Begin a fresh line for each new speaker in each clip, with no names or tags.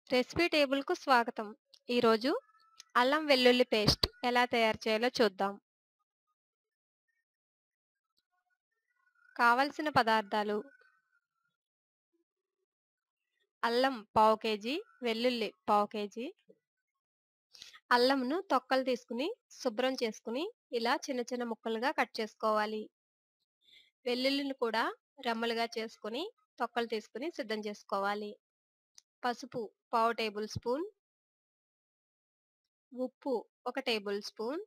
Recipe టేబుల్‌కు స్వాగతం. ఈరోజు అల్లం వెల్లుల్లి పేస్ట్ ఎలా తయారు చేయాలో చూద్దాం. కావలసిన పదార్థాలు: అల్లం పావు కేజీ, వెల్లుల్లి పావు కేజీ. అల్లంను తొక్కలు తీసుకుని శుభ్రం చేసుకుని ఇలా చిన్న చిన్న ముక్కలుగా కట్ చేసుకోవాలి. వెల్లుల్లిని కూడా రెమ్మలుగా చేసుకొని తొక్కలు తీసుకుని సిద్ధం చేసుకోవాలి. పసుపు పావు టేబుల్ స్పూన్, ఉప్పు 1 టేబుల్ స్పూన్.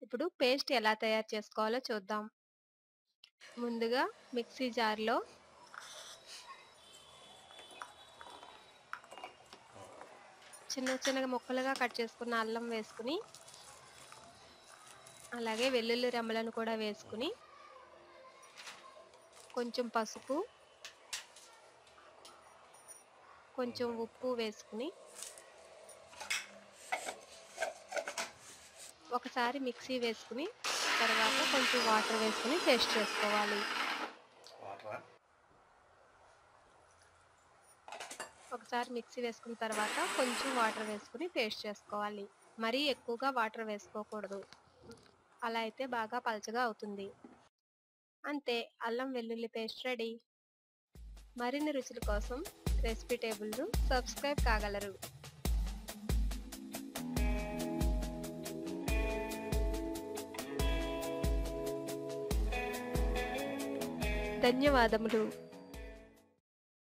ఇప్పుడు పేస్ట్ ఎలా తయారు చేసుకోవాలో చూద్దాం. ముందుగా మిక్సీ జార్‌లో చిన్న ముక్కలుగా కట్ చేసుకున్న అల్లం వేసుకుని, అలాగే వెల్లుల్లి రెమ్మలను కూడా వేసుకుని, కొంచెం పసుపు, కొంచెం ఉప్పు వేసుకుని, ఒకసారి మిక్సీ వేసుకుని, తర్వాత కొంచెం వాటర్ వేసుకుని పేస్ట్ చేసుకోవాలి. ఒకసారి మిక్సీ వేసుకున్న తర్వాత కొంచెం వాటర్ వేసుకుని పేస్ట్ చేసుకోవాలి. మరీ ఎక్కువగా వాటర్ వేసుకోకూడదు. అలా అయితే బాగా పలచగా అవుతుంది. అంతే, అల్లం వెల్లుల్లి పేస్ట్ రెడీ. మరిన్ని రుచుల కోసం రెసిపీ టేబుల్‌ను సబ్స్క్రైబ్ కాగలరు. ధన్యవాదములు.